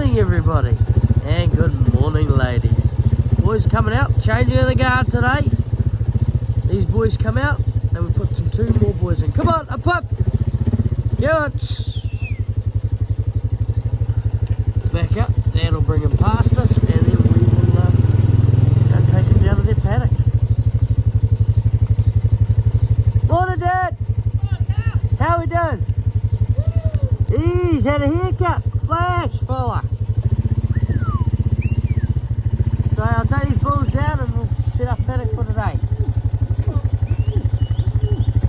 morning, everybody, and good morning, ladies. Boys coming out, changing in the guard today. These boys come out, and we put some 2 more boys in. Come on, up, up. Go on. Back up. That'll bring them past us, and then we will go take them down to their paddock. Morning, Dad. How we doing? He's had a haircut. Flash, fella. So I'll take these bulls down and we'll set up paddock for today.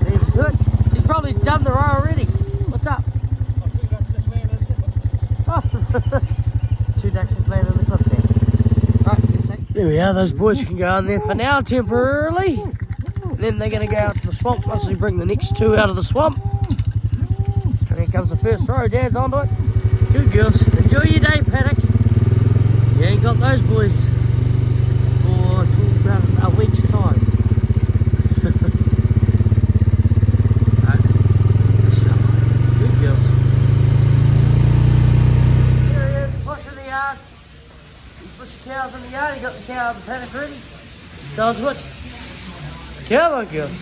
Leave him to it. He's probably done the row already. What's up? Oh, 2 ducks just landed in the clip there. Right, let's take. There we are. Those boys can go in there for now temporarily. Then they're going to go out to the swamp once we bring the next 2 out of the swamp. And here comes the first row. Dad's onto it. Good girls. Enjoy your day, paddock. You ain't got those boys for about a week's time. Right, let's go. Good girls. Here he is, pushing the yard. You push the cows in the yard. You got the cow in the paddock ready. Sounds good. Come on, girls.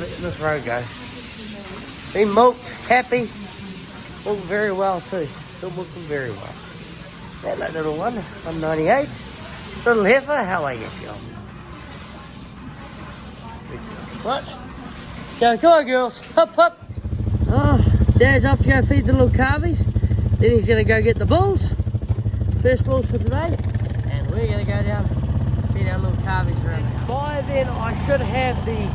Letting this row go. Been milked, happy. Milked very well too. Still milking very well. That little one, 198. Little heifer, how are you, girl? What? Come on, girls. Hop, hop. Oh, Dad's off to go feed the little calves. Then he's going to go get the bulls. First bulls for today. And we're going to go down feed our little calves around. By then, I should have the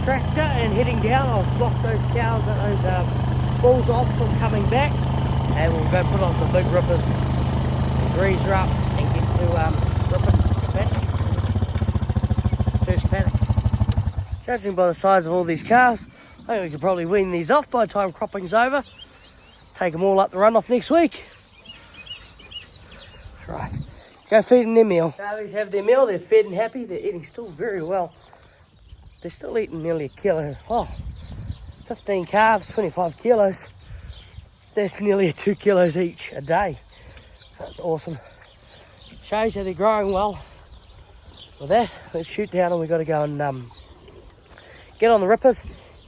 tractor and heading down. I'll block those cows and those bulls off from coming back, and we'll go put on the big rippers and grease her up and get to ripping the paddock. First paddock. Judging by the size of all these calves, I think we could probably wean these off by the time cropping's over. Take them all up the runoff next week. Right, go feed them their meal. Calves have their meal, they're fed and happy, they're eating still very well. They're still eating nearly a kilo. Oh, 15 calves, 25 kilos. That's nearly 2 kilos each a day. So that's awesome. Shows you they're growing well. With that, let's shoot down and we've got to go and get on the rippers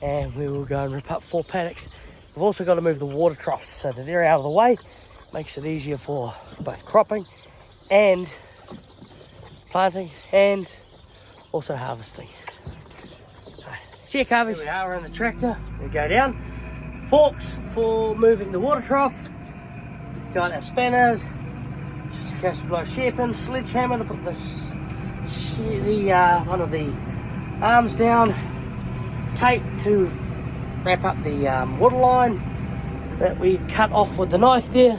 and we will go and rip up 4 paddocks. We've also got to move the water troughs so that they're out of the way. Makes it easier for both cropping and planting and also harvesting. Here, calves. Here we are in the tractor. We go down. Forks for moving the water trough. Got our spanners, just in case we blow shearpins. Sledgehammer to put this, one of the arms down. Tape to wrap up the water line that we cut off with the knife there.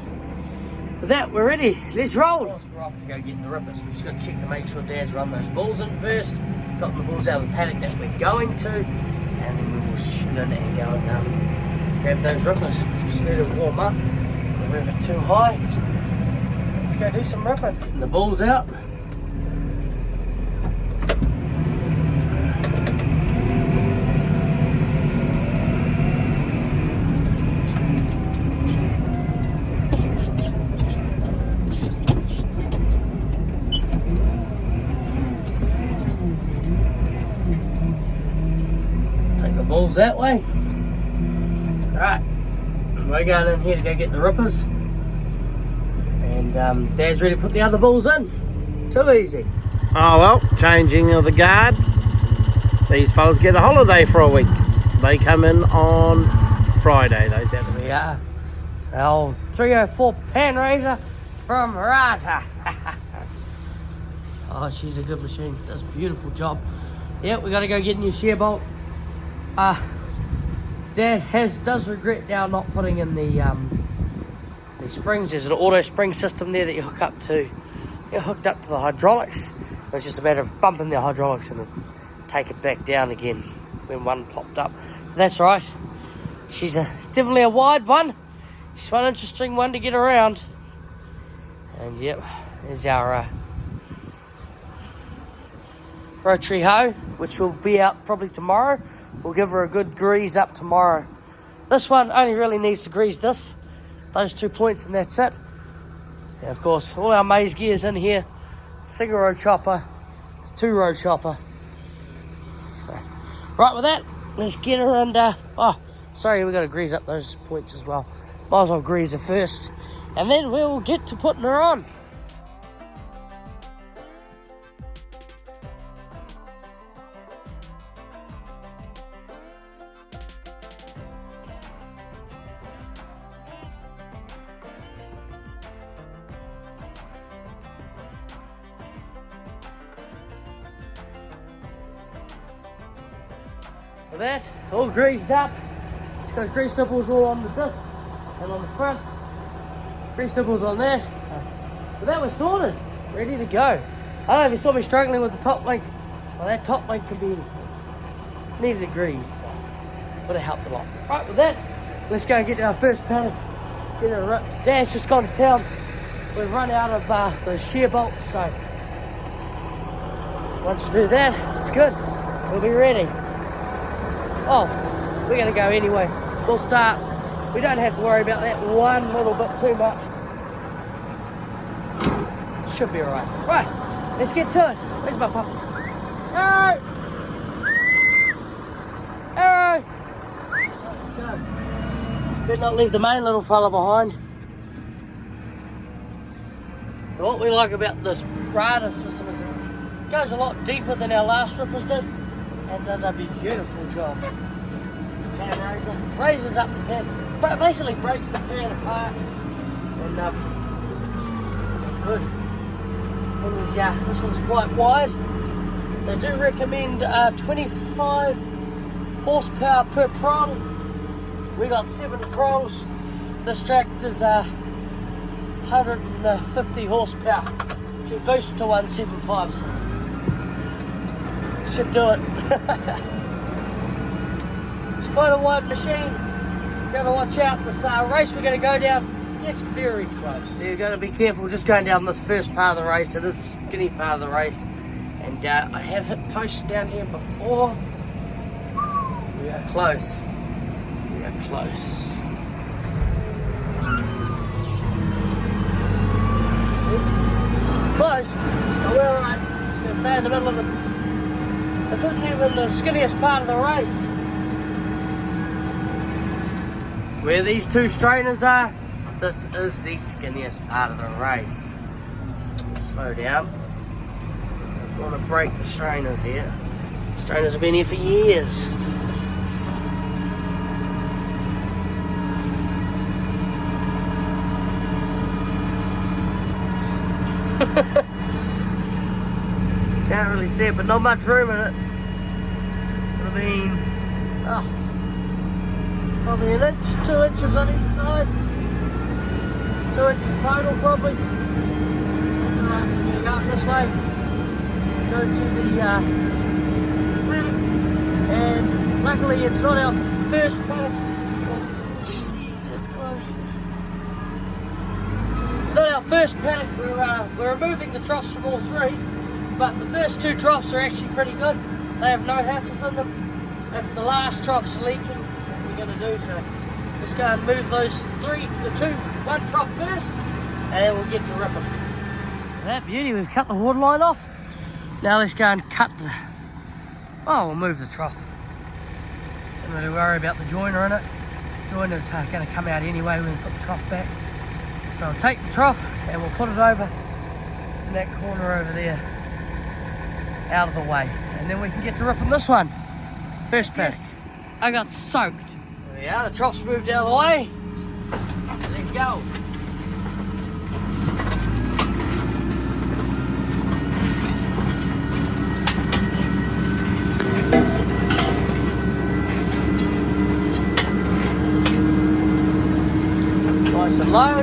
With that, we're ready. Let's roll. We're off to go get the rippers. We've just got to check to make sure Dad's run those bulls in first. Gotten the bulls out of the paddock that we're going to, and then we will shoot in and go and grab those rippers. Just let it warm up. Don't move it too high. Let's go do some ripping. Getting the bulls out. Bulls that way. Right, we're going in here to go get the rippers, and Dad's ready to put the other bulls in. Too easy. Oh well, changing of the guard. These fellas get a holiday for a week. They come in on Friday. Those out there. We are our 304 Panerazer from Rata. Oh, she's a good machine. Does a beautiful job. Yep, we got to go get a new shear bolt. Dad does regret now not putting in the springs. There's an auto spring system there that you hook up to. You're hooked up to the hydraulics. It's just a matter of bumping the hydraulics and then take it back down again when one popped up. But that's right. She's definitely a wide one. She's one interesting one to get around. And yep, there's our rotary hoe, which will be out probably tomorrow. We'll give her a good grease up tomorrow. This one only really needs to grease this, those 2 points and that's it. And of course, all our maize gear's in here. Single row chopper, 2-row chopper. So, right with that, let's get her under. Oh, sorry, we got to grease up those points as well. Might as well grease her first, and then we'll get to putting her on. With that, all greased up. It's got grease nipples all on the discs and on the front. Grease nipples on that. So, with that, we're sorted, ready to go. I don't know if you saw me struggling with the top link. Well, that top link could be needed a grease, so would have helped a lot. Right, with that, let's go and get our first paddock. Get her ripped. Dad's just gone to town. We've run out of the shear bolts, so once you do that, it's good. We'll be ready. Oh, we're going to go anyway. We'll start. We don't have to worry about that one little bit too much. Should be alright. Right, let's get to it. Where's my pup? Arrow! Arrow! Let's go. Better not leave the main little fella behind. And what we like about this radar system is it goes a lot deeper than our last strippers did. And does a beautiful job. Panerazer raises up the pan, but basically breaks the pan apart. And good. And this one's quite wide. They do recommend 25 horsepower per prong. We got 7 prongs. This tractor's 150 horsepower. She boosts to 175. So should do it. It's quite a wide machine. Gotta watch out. This race we're gonna go down, it's very close. So you're gonna be careful just going down this first part of the race. It is a skinny part of the race. And I have hit posts down here before. We are close. We are close. It's close, but we're alright. Just gonna stay in the middle of it. This isn't even the skinniest part of the race. Where these 2 strainers are, this is the skinniest part of the race. Slow down. I want to break the strainers here. Strainers have been here for years. Can't really see it, but not much room in it. Would have been probably an inch, 2 inches on each side. 2 inches total, probably. That's alright. We're going to go up this way. Go to the paddock. And luckily, it's not our first paddock. Oh, jeez, that's close. It's not our first paddock. We're removing the troughs from all 3. But the first 2 troughs are actually pretty good. They have no hassles in them. That's the last trough's leaking that we're going to do. So let's go and move those 1 trough first, and then we'll get to ripping. That beauty, we've cut the water line off. Now let's go and cut the... Oh, we'll move the trough. Don't really worry about the joiner in it. The joiner's going to come out anyway when we put the trough back. So I'll take the trough and we'll put it over in that corner over there, out of the way, and then we can get to ripping this one. First pass. I got soaked. There we are, the trough's moved out of the way. Let's go. Nice and low.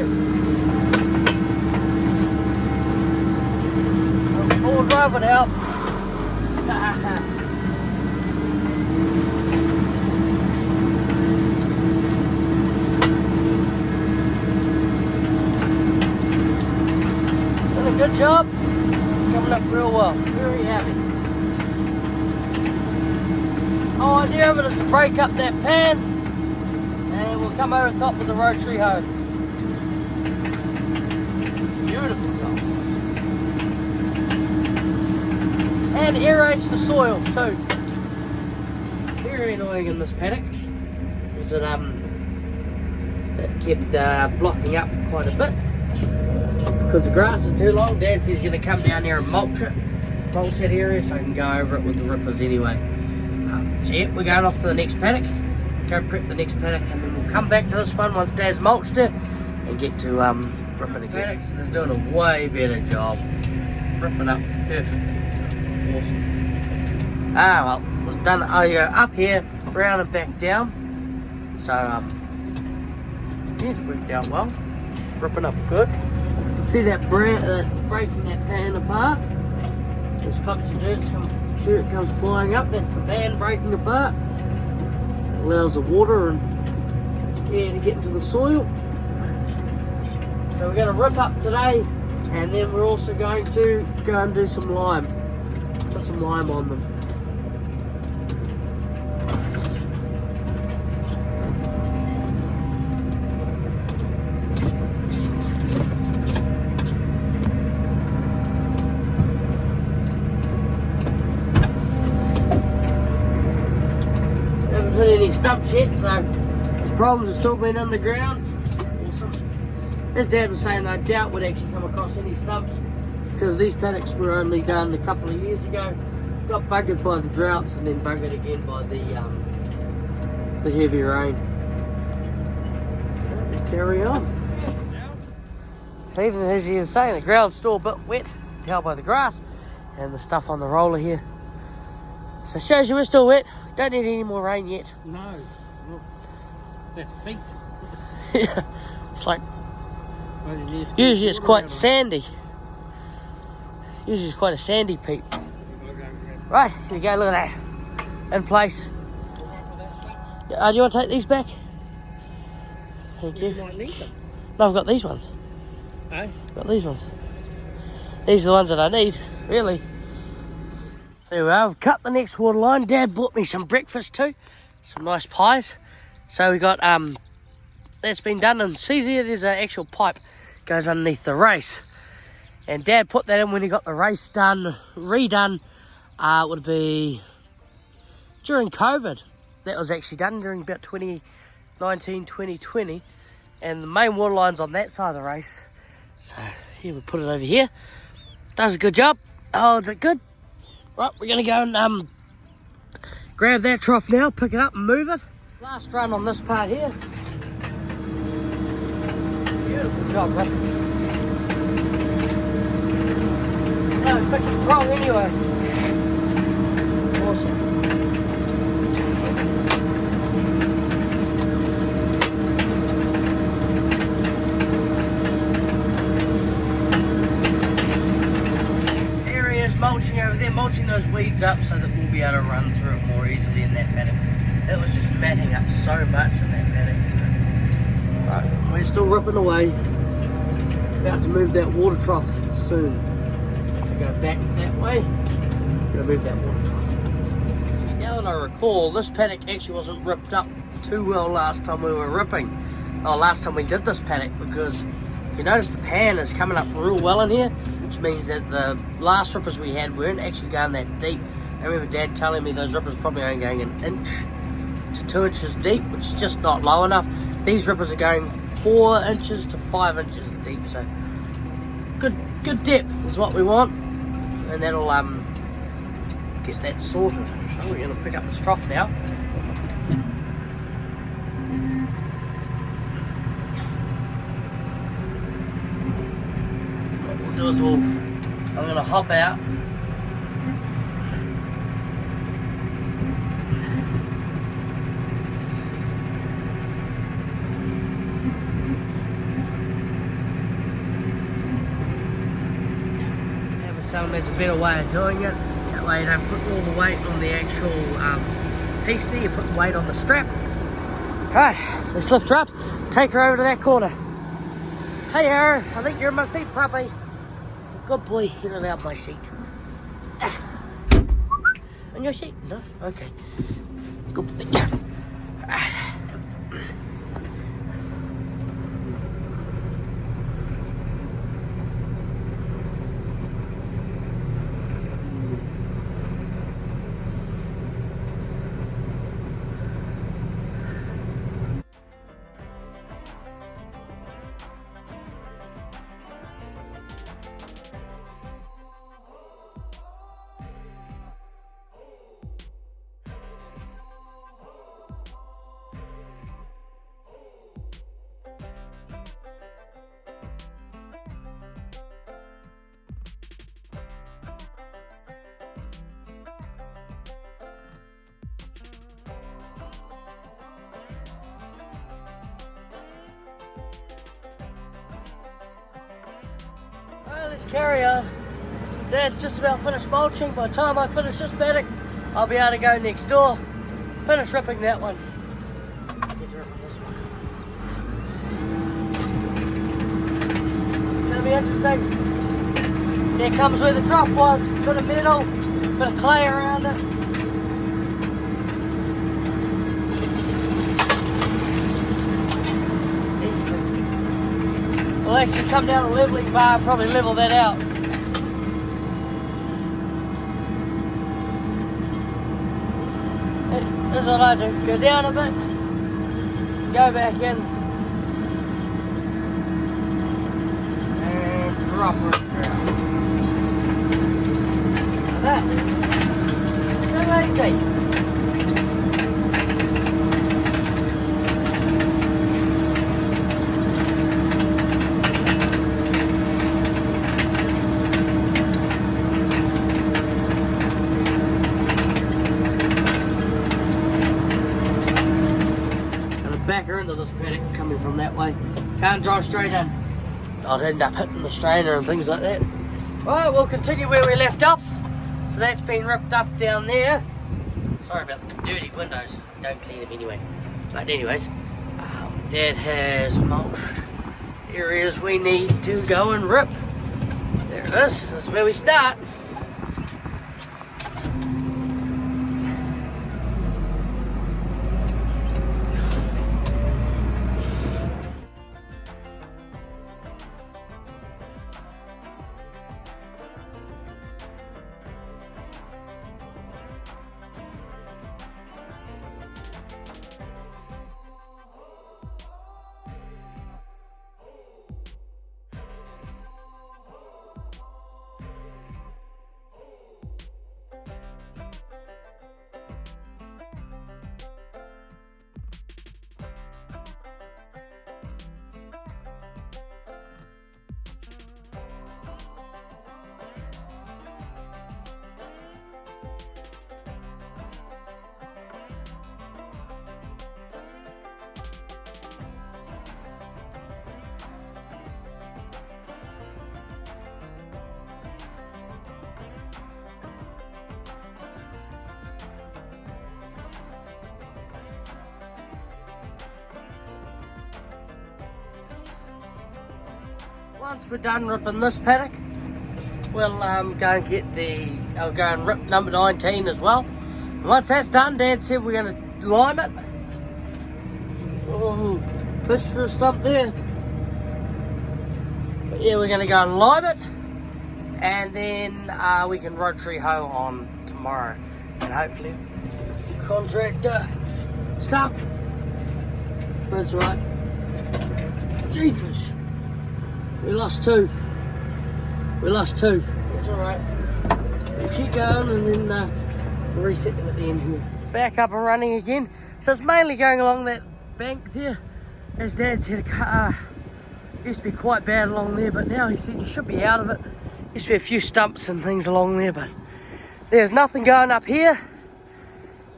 Full drive it out. Done a good job. Coming up real well. Very happy. Whole idea of it is to break up that pan, and we'll come over the top with the rotary hoe. Beautiful job. And aerates the soil too. Very annoying in this paddock because it kept blocking up quite a bit because the grass is too long. Dad says he's going to come down there and mulch that area so I can go over it with the rippers anyway. So yeah, we're going off to the next paddock, go prep the next paddock, and then we'll come back to this one once Dad's mulched it and get to ripping again. Paddocks is doing a way better job, ripping up perfectly. Awesome. Well, we've done up here, round and back down. So yeah, it's worked out well. It's ripping up good. See that breaking that pan apart? There's clumps of dirt comes flying up. That's the pan breaking apart. It allows the water and air to get into the soil. So we're going to rip up today, and then we're also going to go and do some lime. Put some lime on them. Haven't hit any stumps yet, so these problems have still been underground. Awesome. As Dad was saying, I doubt we'd actually come across any stumps because these paddocks were only done a couple of years ago. Got buggered by the droughts and then buggered again by the heavy rain. We carry on. So even as he was saying, the ground's still a bit wet, tell by the grass and the stuff on the roller here. So it shows you we're still wet. Don't need any more rain yet. No. Look, that's peaked. Yeah. It's like, usually it's quite sandy. Usually it's quite a sandy peak. Right, here we go, look at that. In place. Do you want to take these back? Thank you. You might need them. No, I've got these ones. Eh? Got these ones. These are the ones that I need, really. So I've cut the next water line. Dad bought me some breakfast too. Some nice pies. So we got, that's been done. And see there's an actual pipe goes underneath the race. And Dad put that in when he got the race done, redone. It would be during COVID. That was actually done during about 2019, 2020. And the main water line's on that side of the race. So here we put it over here. Does a good job. Oh, is it good? Right, we're going to go and grab that trough now, pick it up and move it. Last run on this part here. Beautiful job, right? No, fix it wrong anyway. Awesome. Mulching over there, mulching those weeds up so that we'll be able to run through it more easily in that paddock. It was just matting up so much in that paddock. So. Right, we're still ripping away. About to move that water trough soon. So go back that way. Gonna move that water trough. See, now that I recall, this paddock actually wasn't ripped up too well last time we were ripping. Oh, last time we did this paddock, because if you notice the pan is coming up real well in here, which means that the last rippers we had weren't actually going that deep. I remember Dad telling me those rippers probably only going an inch to 2 inches deep, which is just not low enough. These rippers are going 4 inches to 5 inches deep, so good depth is what we want, and that'll get that sorted. So we're going to pick up the trough now. I'm going to hop out. Telling me it's a better way of doing it. That way you don't put all the weight on the actual piece there, you put the weight on the strap. Alright, let's lift her up, take her over to that corner. Hey Aaron, I think you're in my seat, puppy. Good boy, you're allowed my seat. On your seat? No? Okay. Good boy. this carrier. Dad's just about finished mulching. By the time I finish this paddock, I'll be able to go next door, finish ripping that one. Get to ripping this one. It's going to be interesting. There comes where the drop was. Bit of metal, bit of clay around it. We'll actually come down a leveling bar and probably level that out. That's what I do. Go down a bit, go back in, and drop it down. Like that. So easy. Backer into this paddock coming from that way. Can't drive straight in. I'd end up hitting the strainer and things like that. Right, we'll continue where we left off. So that's been ripped up down there. Sorry about the dirty windows. Don't clean them anyway. But anyways, Dad has mulched areas we need to go and rip. There it is. That's where we start. Once we're done ripping this paddock, we'll go and get I'll go and rip number 19 as well. And once that's done, Dad said we're going to lime it. Oh, push through a stump there. But yeah, we're going to go and lime it, and then we can rotary hoe on tomorrow, and hopefully contractor stump. But it's alright. Jeepers. We lost two. It's alright. We'll keep going and then we'll reset them at the end here. Back up and running again. So it's mainly going along that bank there. As Dad said, used to be quite bad along there, but now he said you should be out of it. Used to be a few stumps and things along there, but there's nothing going up here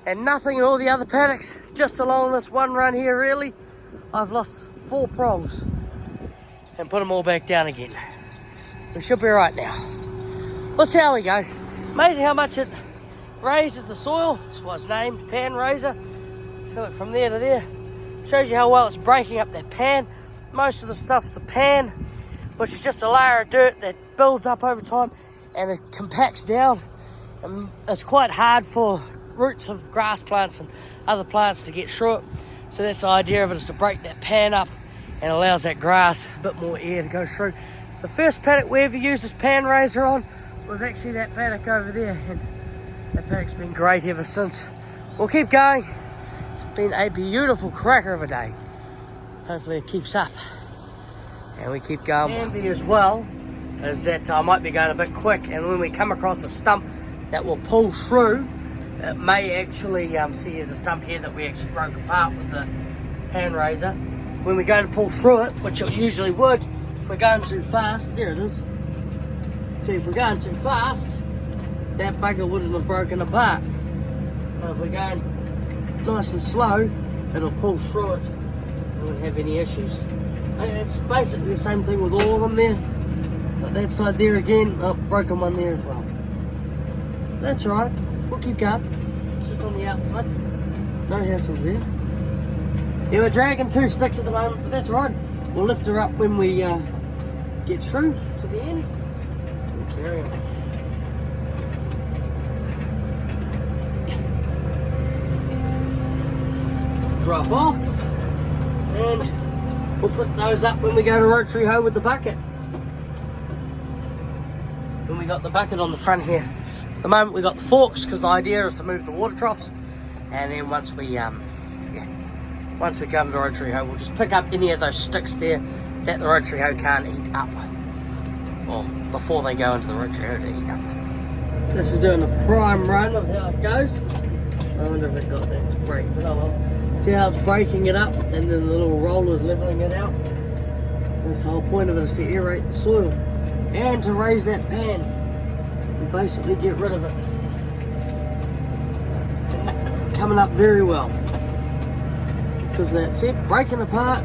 and nothing in all the other paddocks. Just along this one run here, really. I've lost 4 prongs and put them all back down again. We should be right now. Let's see how we go. Amazing how much it raises the soil. That's why it's named Panerazer. So look, from there to there. Shows you how well it's breaking up that pan. Most of the stuff's the pan, which is just a layer of dirt that builds up over time and it compacts down. And it's quite hard for roots of grass plants and other plants to get through it. So that's the idea of it, is to break that pan up and allows that grass a bit more air to go through. The first paddock we ever used this Panerazer on was actually that paddock over there, and that paddock's been great ever since. We'll keep going. It's been a beautiful cracker of a day. Hopefully it keeps up and we keep going. Handy as well is that I might be going a bit quick, and when we come across a stump that will pull through, it may actually see there's a stump here that we actually broke apart with the Panerazer. When we go to pull through it, which it usually would, if we're going too fast, there it is. See, if we're going too fast, that bugger wouldn't have broken apart. But if we're going nice and slow, it'll pull through it. We won't have any issues. It's basically the same thing with all of them there. But that side there again, oh, broken one there as well. That's alright, we'll keep going. It's just on the outside. No hassles there. Yeah, we're dragging 2 sticks at the moment, but that's alright. We'll lift her up when we get through to the end. We'll carry on. Drop off, and we'll put those up when we go to rotary hoe with the bucket. When we got the bucket on the front here. At the moment we got the forks because the idea is to move the water troughs, and then once we once we come to rotary hoe, we'll just pick up any of those sticks there that the rotary hoe can't eat up, or before they go into the rotary hoe to eat up. This is doing a prime run of how it goes. I wonder if it got that spray, but oh well. See how it's breaking it up, and then the little roller's leveling it out. That's the whole point of it, is to aerate the soil and to raise that pan and basically get rid of it. So, coming up very well. Because that's it, breaking apart.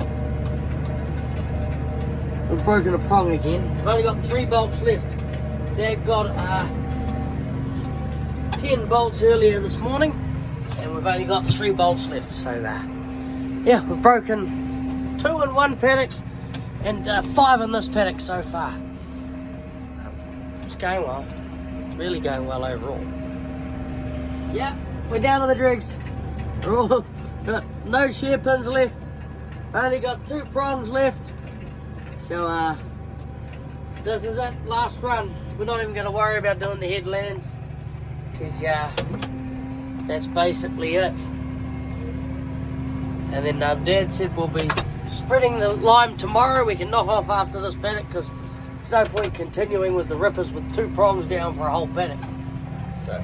We've broken a prong again. We've only got 3 bolts left. Dad got 10 bolts earlier this morning, and we've only got 3 bolts left. So yeah, we've broken 2 in one paddock and 5 in this paddock so far. It's going well, really going well overall. Yeah, we're down to the dregs. We're all got no shear pins left, only got 2 prongs left. So this is it, last run. We're not even going to worry about doing the headlands, because that's basically it. And then Dad said we'll be spreading the lime tomorrow. We can knock off after this paddock, because there's no point continuing with the rippers with 2 prongs down for a whole paddock. So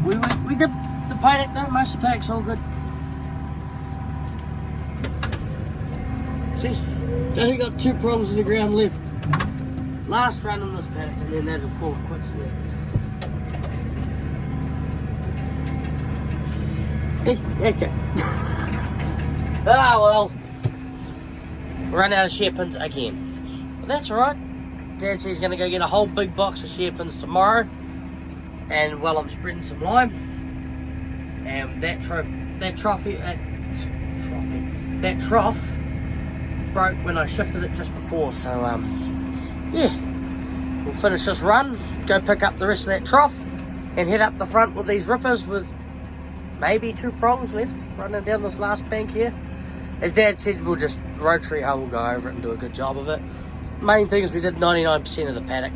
we did the paddock though, most of the paddock's all good. See, only got 2 prongs in the ground left. Last run in this paddock, and then that'll call it quits there. Hey, that's it. Ah well, run out of shear pins again. But that's alright. Dad says he's going to go get a whole big box of shear pins tomorrow, and while I'm spreading some lime, and that trough broke when I shifted it just before. So yeah, we'll finish this run, go pick up the rest of that trough, and head up the front with these rippers with maybe 2 prongs left running down this last bank here. As Dad said, we'll just rotary hoe, we'll go over it and do a good job of it. Main thing is we did 99% of the paddock.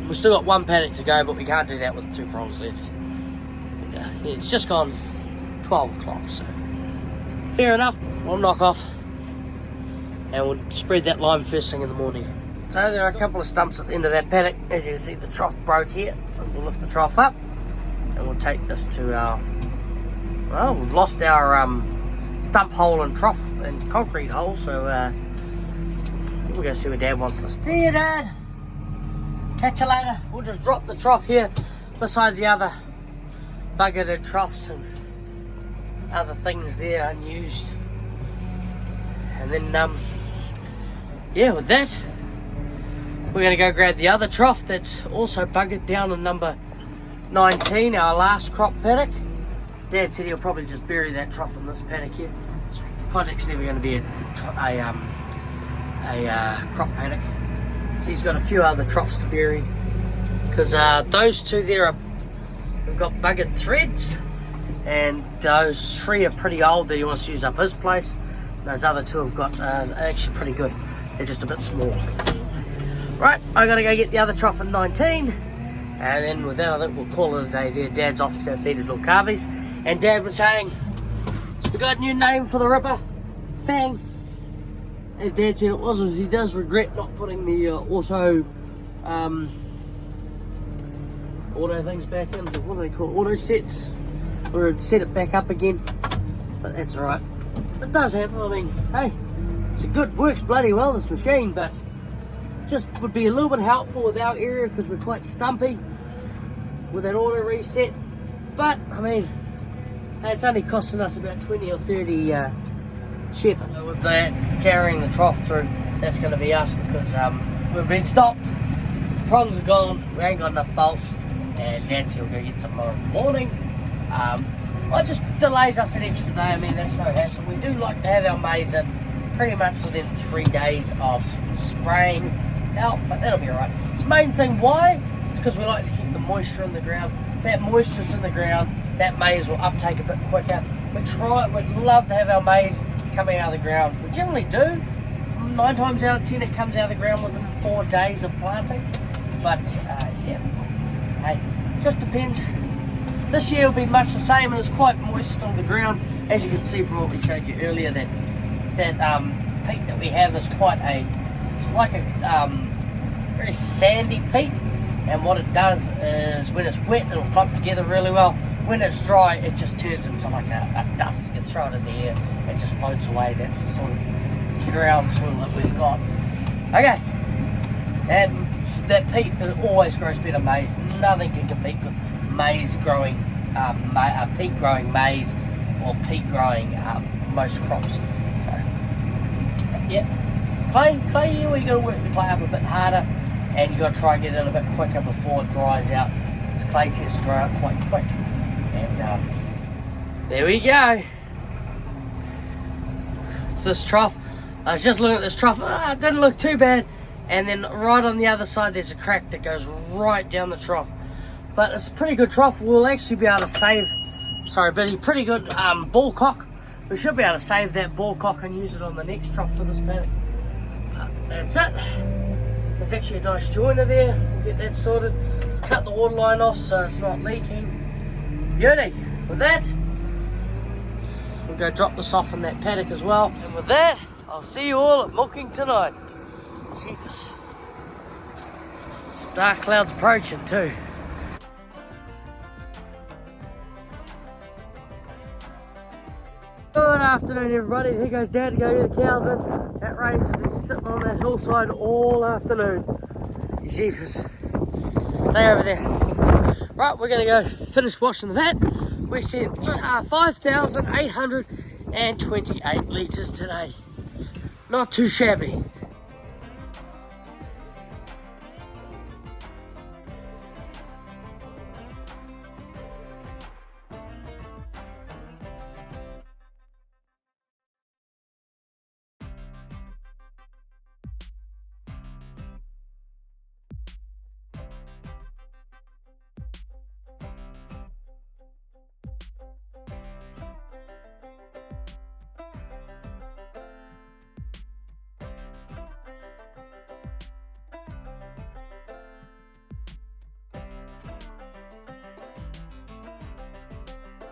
We've still got 1 paddock to go, but we can't do that with 2 prongs left. And, yeah, it's just gone 12 o'clock, so fair enough. We'll knock off and we'll spread that lime first thing in the morning. So there are a couple of stumps at the end of that paddock. As you can see, the trough broke here, so we'll lift the trough up and we'll take this to our, well, we've lost our stump hole and trough and concrete hole, so we'll go see where Dad wants us. See you, Dad. Catch you later. We'll just drop the trough here beside the other bucketed troughs and other things there unused. And then yeah, with that we're going to go grab the other trough that's also buggered down in number 19, our last crop paddock. Dad said he'll probably just bury that trough in this paddock here. This paddock's never going to be a crop paddock. So he's got a few other troughs to bury, because those 2 there have got buggered threads, and those 3 are pretty old that he wants to use up his place. Those other 2 have got actually pretty good. They're just a bit small. Right, I gotta go get the other trough at 19, and then with that I think we'll call it a day there. Dad's off to go feed his little calves, and Dad was saying we got a new name for the ripper, Fang. As Dad said, it wasn't. He does regret not putting the auto things back in. What do they call it? Auto sets, where it'd set it back up again. But that's alright. It does happen. I mean, hey, it's a good, works bloody well, this machine, but just would be a little bit helpful with our area because we're quite stumpy with that auto reset. But I mean, hey, it's only costing us about 20 or 30 shear pins. So with that, carrying the trough through, that's going to be us because we've been stopped. The prongs are gone. We ain't got enough bolts, and Nancy will go get some more in the morning. It just delays us an extra day. I mean, that's no hassle. We do like to have our maize in pretty much within 3 days of spraying out, but that'll be alright. The main thing why? It's because we like to keep the moisture in the ground. That moisture's in the ground, that maize will uptake a bit quicker. We'd love to have our maize coming out of the ground. We generally do. 9 times out of 10 it comes out of the ground within 4 days of planting. But yeah, hey, just depends. This year will be much the same, and it's quite moist on the ground. As you can see from what we showed you earlier, that peat that we have is it's like a very sandy peat. And what it does is when it's wet, it'll clump together really well. When it's dry, it just turns into like a dust. You can throw it in the air, it just floats away. That's the sort of ground soil that we've got. Okay, that peat always grows better maize. Nothing can compete with maize growing, peat growing maize, or peat growing most crops. So, yeah, clay here, you got to work the clay up a bit harder, and you got to try and get it in a bit quicker before it dries out. The clay tends to dry out quite quick, and there we go. It's this trough. I was just looking at this trough. It didn't look too bad, and then right on the other side there's a crack that goes right down the trough. But it's a pretty good trough. We'll actually be able to save, sorry Billy, pretty good ball cock. We should be able to save that ball cock and use it on the next trough for this paddock. That's it. There's actually a nice joiner there. We'll get that sorted. Cut the water line off so it's not leaking. Beauty. With that, we'll go drop this off in that paddock as well. And with that, I'll see you all at milking tonight. Jeepers. Some dark clouds approaching too. Good afternoon everybody, here goes Dad to go get the cows in. That race has been sitting on that hillside all afternoon. Jeepers. Stay over there. Right, we're going to go finish washing that. We sent 5,828 litres today. Not too shabby.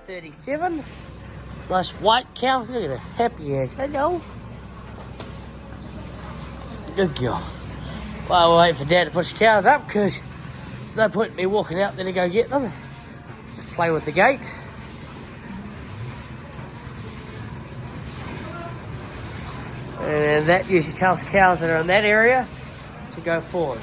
$37. Nice white cow. Look at her, happy as. Hello. Good girl. Well, we'll wait for Dad to push the cows up because there's no point in me walking out there to go get them. Just play with the gate. And that usually tells cows that are in that area to go forward.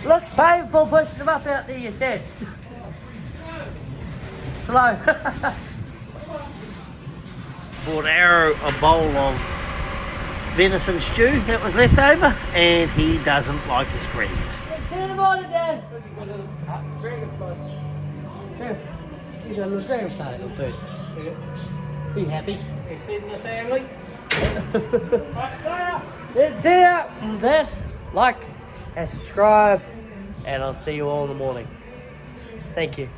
Looks painful pushing them up out there, you said. Slow. Bought Arrow a bowl of venison stew that was left over, and he doesn't like his greens. Turn them on, Dad. Dragonfly. You got a little dragonfly, little bird. Be happy. He's feeding the family. That's it. That, like and subscribe, and I'll see you all in the morning. Thank you.